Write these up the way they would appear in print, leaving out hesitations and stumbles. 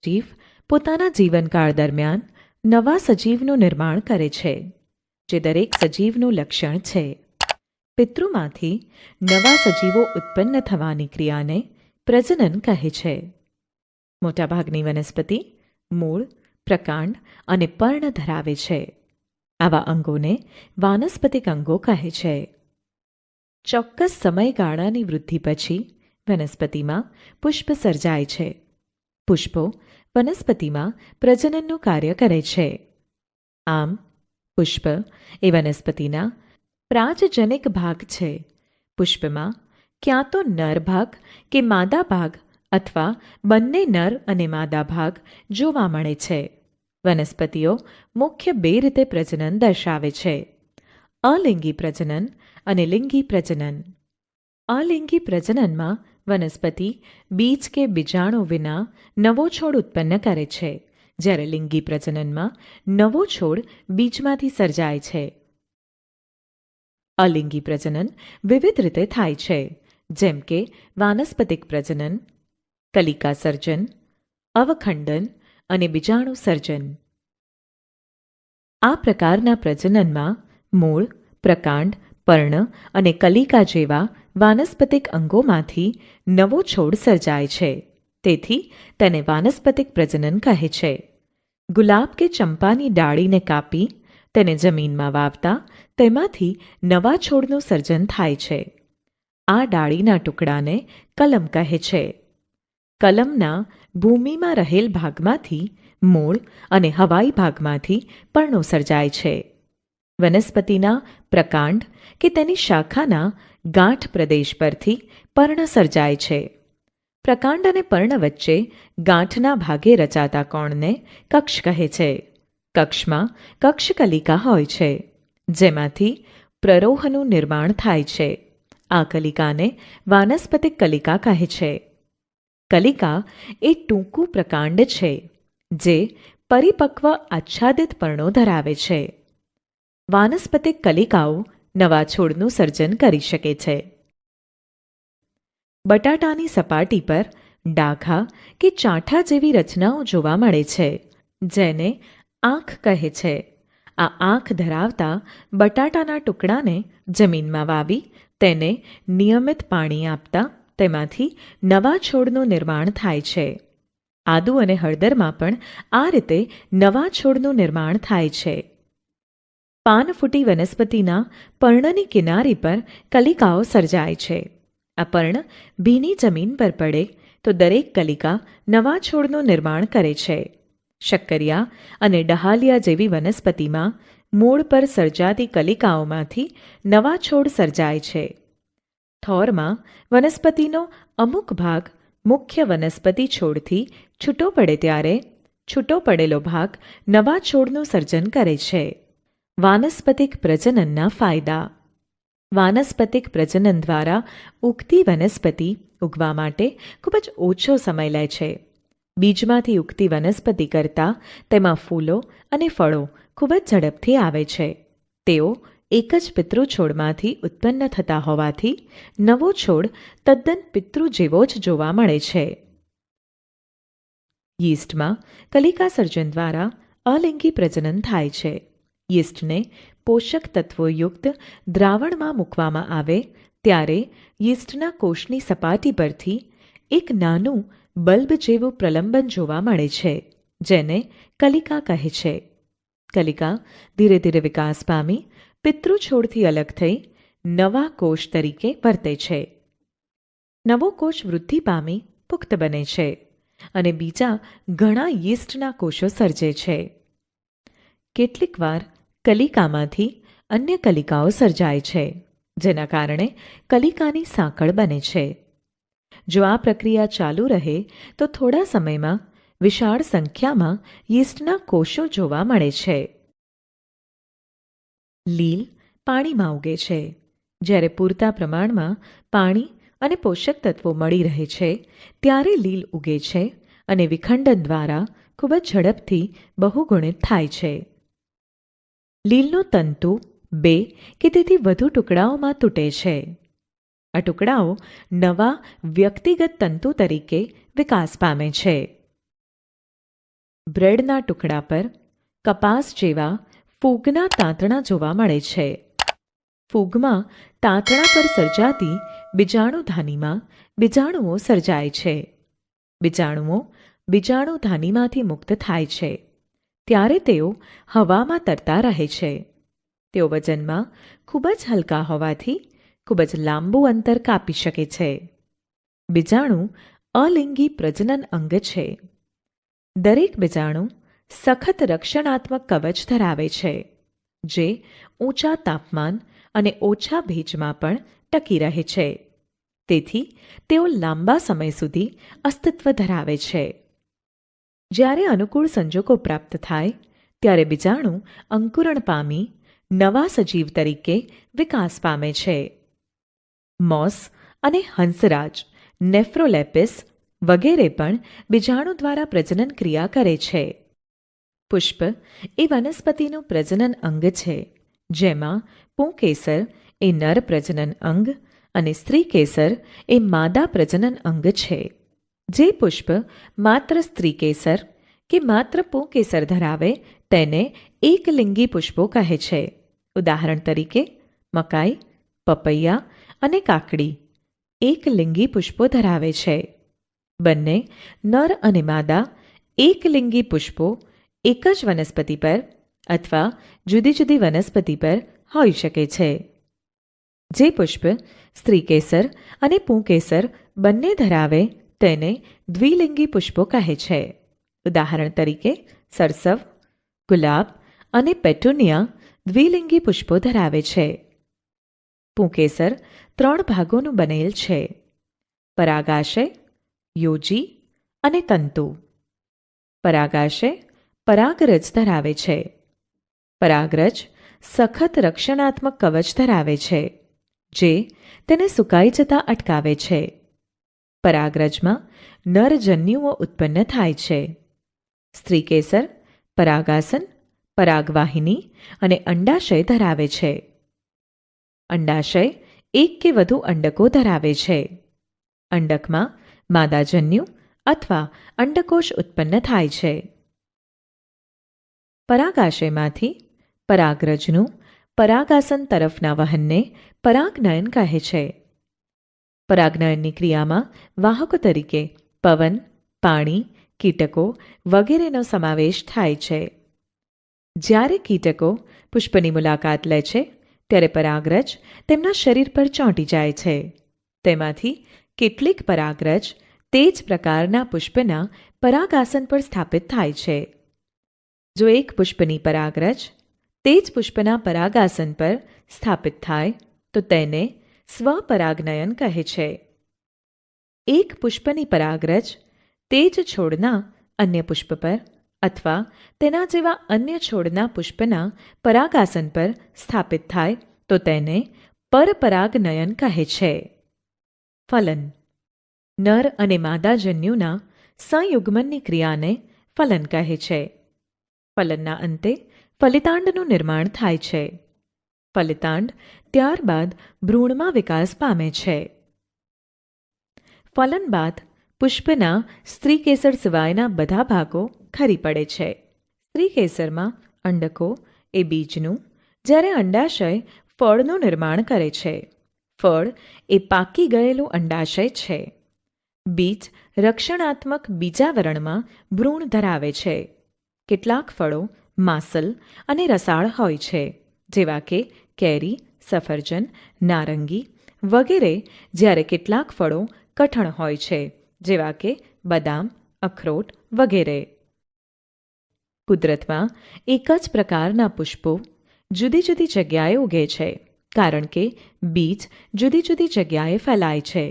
જીવ પોતાના જીવનકાળ દરમિયાન નવા સજીવનું નિર્માણ કરે છે, જે દરેક સજીવનું લક્ષણ છે. પિતૃમાંથી નવા સજીવો ઉત્પન્ન થવાની ક્રિયાને પ્રજનન કહે છે. મોટાભાગની વનસ્પતિ મૂળ, પ્રકાંડ અને પર્ણ ધરાવે છે. આવા અંગોને વાનસ્પતિક અંગો કહે છે. ચોક્કસ સમયગાળાની વૃદ્ધિ પછી વનસ્પતિમાં પુષ્પ સર્જાય છે. પુષ્પો વનસ્પતિમાં પ્રજનનનું કાર્ય કરે છે. આમ પુષ્પ એ વનસ્પતિના પ્રાજજનિક ભાગ છે. પુષ્પમાં ક્યાં તો નર ભાગ કે માદા ભાગ અથવા બંને નર અને માદા ભાગ જોવા મળે છે. વનસ્પતિઓ મુખ્ય બે રીતે પ્રજનન દર્શાવે છે: અલિંગી પ્રજનન અને લિંગી પ્રજનન. અલિંગી પ્રજનનમાં વનસ્પતિ બીજ કે બીજાણુ વિના નવો છોડ ઉત્પન્ન કરે છે, જ્યારે લિંગી પ્રજનનમાં નવો છોડ બીજમાંથી સર્જાય છે. અલિંગી પ્રજનન વિવિધ રીતે થાય છે, જેમ કે વાનસ્પતિક પ્રજનન, કલિકા સર્જન, અવખંડન અને બીજાણુ સર્જન. આ પ્રકારના પ્રજનનમાં મૂળ, પ્રકાંડ, પર્ણ અને કલિકા જેવા વાનસ્પતિક અંગોમાંથી નવો છોડ સર્જાય છે. તેથી તેને વાનસ્પતિક પ્રજનન કહે છે. ગુલાબ કે ચંપાની ડાળીને કાપી તેને જમીનમાં વાવતા તેમાંથી નવા છોડનું સર્જન થાય છે. આ ડાળીના ટુકડાને કલમ કહે છે. કલમના ભૂમિમાં રહેલ ભાગમાંથી મૂળ અને હવાઈ ભાગમાંથી પર્ણો સર્જાય છે. વનસ્પતિના પ્રકાંડ કે તેની શાખાના ગાંઠ પ્રદેશ પરથી પર્ણ સર્જાય છે. પ્રકાંડ અને પર્ણ વચ્ચે ગાંઠના ભાગે રચાતા કોણને કક્ષ કહે છે. કક્ષમાં કક્ષકલિકા હોય છે, જેમાંથી પ્રરોહનું નિર્માણ થાય છે. આ કલિકાને વાનસ્પતિક કલિકા કહે છે. કલિકા એ ટૂંકું પ્રકાંડ છે, જે પરિપક્વ આચ્છાદિત પર્ણો ધરાવે છે. વાનસ્પતિક કલિકાઓ નવા છોડનું સર્જન કરી શકે છે. બટાટાની સપાટી પર ડાઘા કે ચાંઠા જેવી રચનાઓ જોવા મળે છે, જેને આંખ કહે છે. આ આંખ ધરાવતા બટાટાના ટુકડાને જમીનમાં વાવી તેને નિયમિત પાણી આપતા તેમાંથી નવા છોડનું નિર્માણ થાય છે. આદુ અને હળદરમાં પણ આ રીતે નવા છોડનું નિર્માણ થાય છે. પાનફૂટી વનસ્પતિના પર્ણની કિનારી પર કલિકાઓ સર્જાય છે. આ પર્ણ ભીની જમીન પર પડે તો દરેક કલિકા નવા છોડનું નિર્માણ કરે છે. શક્કરિયા અને ડહાલિયા જેવી વનસ્પતિમાં મૂળ પર સર્જાતી કલિકાઓમાંથી નવા છોડ સર્જાય છે. થોરમાં વનસ્પતિનો અમુક ભાગ મુખ્ય વનસ્પતિ છોડથી છૂટો પડે ત્યારે છૂટો પડેલો ભાગ નવા છોડનું સર્જન કરે છે. વાનસ્પતિક પ્રજનનના ફાયદા. વાનસ્પતિક પ્રજનન દ્વારા ઉગતી વનસ્પતિ ઉગવા માટે ખૂબ જ ઓછો સમય લે છે. બીજમાંથી ઉગતી વનસ્પતિ કરતાં તેમાં ફૂલો અને ફળો ખૂબ જ ઝડપથી આવે છે. તેઓ એક જ પિતૃ છોડમાંથી ઉત્પન્ન થતા હોવાથી નવો છોડ તદ્દન પિતૃ જેવો જ જોવા મળે છે. યીસ્ટમાં કલિકા સર્જન દ્વારા અલિંગી પ્રજનન થાય છે. યીસ્ટને પોષક તત્વોયુક્ત દ્રાવણમાં મૂકવામાં આવે ત્યારે યીસ્ટના કોષની સપાટી પરથી એક નાનું બલ્બ જેવું પ્રલંબન જોવા મળે છે, જેને કલિકા કહે છે. કલિકા ધીરે ધીરે વિકાસ પામી પિતૃ છોડથી અલગ થઈ નવા કોષ તરીકે વર્તે છે. નવો કોષ વૃદ્ધિ પામી પુખ્ત બને છે અને બીજા ઘણા યીસ્ટના કોષો સર્જે છે. કેટલીક વાર કલિકામાંથી અન્ય કલિકાઓ સર્જાય છે, જેના કારણે કલિકાની સાંકળ બને છે. જો આ પ્રક્રિયા ચાલુ રહે તો થોડા સમયમાં વિશાળ સંખ્યામાં યીસ્ટના કોષો જોવા મળે છે. લીલ પાણીમાં ઉગે છે. જ્યારે પૂરતા પ્રમાણમાં પાણી અને પોષક તત્વો મળી રહે છે ત્યારે લીલ ઉગે છે અને વિખંડન દ્વારા ખૂબ જ ઝડપથી બહુગુણિત થાય છે. લીલનું તંતુ 2 કે તેથી વધુ ટુકડાઓમાં તૂટે છે. આ ટુકડાઓ નવા વ્યક્તિગત તંતુ તરીકે વિકાસ પામે છે. બ્રેડના ટુકડા પર કપાસ જેવા ફૂગના તાંતણા જોવા મળે છે. ફૂગમાં તાંતણા પર સર્જાતી બીજાણુધાનીમાં બીજાણુઓ સર્જાય છે. બીજાણુઓ બીજાણુધાનીમાંથી મુક્ત થાય છે ત્યારે તેઓ હવામાં તરતા રહે છે. તેઓ વજનમાં ખૂબ જ હલકા હોવાથી ખૂબ જ લાંબુ અંતર કાપી શકે છે. બીજાણુ અલિંગી પ્રજનન અંગ છે. દરેક બીજાણુ સખત રક્ષણાત્મક કવચ ધરાવે છે જે ઊંચા તાપમાન અને ઓછા ભેજમાં પણ ટકી રહે છે. તેથી તેઓ લાંબા સમય સુધી અસ્તિત્વ ધરાવે છે. જ્યારે અનુકૂળ સંજોગો પ્રાપ્ત થાય ત્યારે બીજાણુ અંકુરણ પામી નવા સજીવ તરીકે વિકાસ પામે છે. મોસ અને હંસરાજ, નેફ્રોલેપિસ વગેરે પણ બીજાણુ દ્વારા પ્રજનન ક્રિયા કરે છે. પુષ્પ એ વનસ્પતિનું પ્રજનન અંગ છે જેમાં પુંકેસર એ નર પ્રજનન અંગ અને સ્ત્રીકેસર એ માદા પ્રજનન અંગ છે. જે પુષ્પ માત્ર સ્ત્રીકેસર કે માત્ર પુંકેસર ધરાવે તેને એકલિંગી પુષ્પો કહે છે. ઉદાહરણ તરીકે મકાઈ, પપૈયા અને કાકડી એકલિંગી પુષ્પો ધરાવે છે. બંને નર અને માદા એકલિંગી પુષ્પો એક જ વનસ્પતિ પર અથવા જુદી જુદી વનસ્પતિ પર હોઈ શકે છે. જે પુષ્પ સ્ત્રીકેસર અને પુંકેસર બંને ધરાવે તેને દ્વિલિંગી પુષ્પો કહે છે. ઉદાહરણ તરીકે સરસવ, ગુલાબ અને પેટુનિયા દ્વિલિંગી પુષ્પો ધરાવે છે. પુંકેસર 3 ભાગોનું બનેલ છે: પરાગાશય, યોજી અને તંતુ. પરાગાશય પરાગરજ ધરાવે છે. પરાગરજ સખત રક્ષણાત્મક કવચ ધરાવે છે જે તેને સુકાઈ જતા અટકાવે છે. પરાગરજમાં નરજન્યુઓ ઉત્પન્ન થાય છે. સ્ત્રીકેસર પરાગાસન, પરાગવાહિની અને અંડાશય ધરાવે છે. અંડાશય એક કે વધુ અંડકો ધરાવે છે. અંડકમાં માદાજન્યુ અથવા અંડકોશ ઉત્પન્ન થાય છે. પરાગાશયમાંથી પરાગરજનું પરાગાસન તરફના વહનને પરાગનયન કહે છે. પરાગનયનની ક્રિયામાં વાહકો તરીકે પવન, પાણી, કીટકો વગેરેનો સમાવેશ થાય છે. જ્યારે કીટકો પુષ્પની મુલાકાત લે છે ત્યારે પરાગરજ તેમના શરીર પર ચોંટી જાય છે. તેમાંથી કેટલીક પરાગરજ તે જ પ્રકારના પુષ્પના પરાગાસન પર સ્થાપિત થાય છે. જો એક પુષ્પની પરાગરજ તે જ પુષ્પના પરાગાસન પર સ્થાપિત થાય તો તેને સ્વપરાગનયન કહે છે. એક પુષ્પની પરાગરજ તે જ છોડના અન્ય પુષ્પ પર અથવા તેના જેવા અન્ય છોડના પુષ્પના પરાગાસન પર સ્થાપિત થાય તો તેને પરપરાગનયન કહે છે. ફલન. નર અને માદા જન્યુના સંયુગ્મનની ક્રિયાને ફલન કહે છે. ફલનના અંતે ફલિતાંડનું નિર્માણ થાય છે. ફલિતાંડ ત્યારબાદ ભ્રૂણમાં વિકાસ પામે છે. ફલન બાદ પુષ્પના સ્ત્રીકેસર સિવાયના બધા ભાગો ખરી પડે છે. સ્ત્રીકેસરમાં અંડકો એ બીજનું, જ્યારે અંડાશય ફળનું નિર્માણ કરે છે. ફળ એ પાકી ગયેલું અંડાશય છે. બીજ રક્ષણાત્મક બીજાવરણમાં ભ્રૂણ ધરાવે છે. કેટલાક ફળો માસલ અને રસાળ હોય છે, જેવા કે કેરી, સફરજન, નારંગી વગેરે, જ્યારે કેટલાક ફળો કઠણ હોય છે, જેવા કે બદામ, અખરોટ વગેરે. કુદરતમાં એક જ પ્રકારના પુષ્પો જુદી જુદી જગ્યાએ ઉગે છે, કારણ કે બીજ જુદી જુદી જગ્યાએ ફેલાય છે.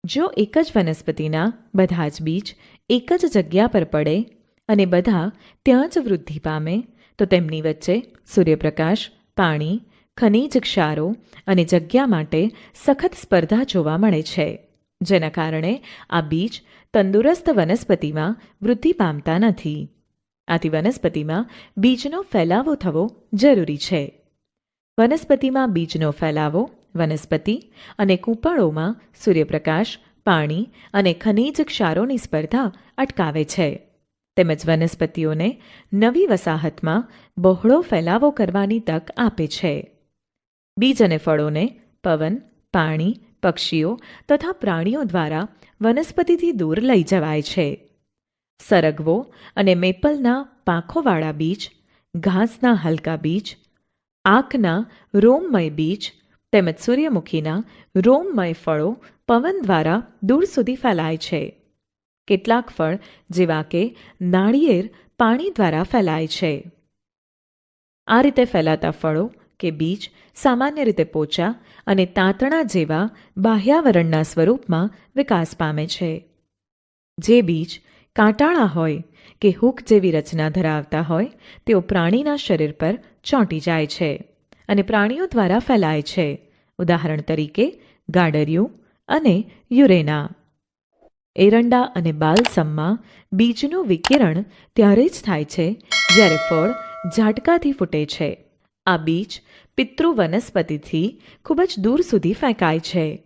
જો એક જ વનસ્પતિના બધા જ બીજ એક જ જગ્યા પર પડે અને બધા ત્યાં જ વૃદ્ધિ પામે તો તેમની વચ્ચે સૂર્યપ્રકાશ, પાણી, ખનિજ ક્ષારો અને જગ્યા માટે સખત સ્પર્ધા જોવા મળે છે, જેના કારણે આ બીજ તંદુરસ્ત વનસ્પતિમાં વૃદ્ધિ પામતા નથી. આથી વનસ્પતિમાં બીજનો ફેલાવો થવો જરૂરી છે. વનસ્પતિમાં બીજનો ફેલાવો વનસ્પતિ અને કૂંપળોમાં સૂર્યપ્રકાશ, પાણી અને ખનિજ ક્ષારોની સ્પર્ધા અટકાવે છે. તેમજ વનસ્પતિઓને નવી વસાહતમાં બહોળો ફેલાવો કરવાની તક આપે છે. બીજ અને ફળોને પવન, પાણી, પક્ષીઓ તથા પ્રાણીઓ દ્વારા વનસ્પતિથી દૂર લઈ જવાય છે. સરગવો અને મેપલના પાંખોવાળા બીજ, ઘાસના હલકા બીજ, આકના રોમમય બીજ તેમજ સૂર્યમુખીના રોમમય ફળો પવન દ્વારા દૂર સુધી ફેલાય છે. કેટલાક ફળ જેવા કે નાળિયેર પાણી દ્વારા ફેલાય છે. આ રીતે ફેલાતા ફળો કે બીજ સામાન્ય રીતે પોચા અને તાંતણા જેવા બાહ્યાવરણના સ્વરૂપમાં વિકાસ પામે છે. જે બીજ કાંટાળા હોય કે હૂક જેવી રચના ધરાવતા હોય તેઓ પ્રાણીના શરીર પર ચોંટી જાય છે અને પ્રાણીઓ દ્વારા ફેલાય છે. ઉદાહરણ તરીકે ગાડરિયું અને યુરેના. એરંડા અને બાલસમમાં બીજનું વિકિરણ ત્યારે જ થાય છે જ્યારે ફળ ઝાટકાથી ફૂટે છે. આ બીજ પિતૃ વનસ્પતિથી ખૂબ જ દૂર સુધી ફેંકાય છે.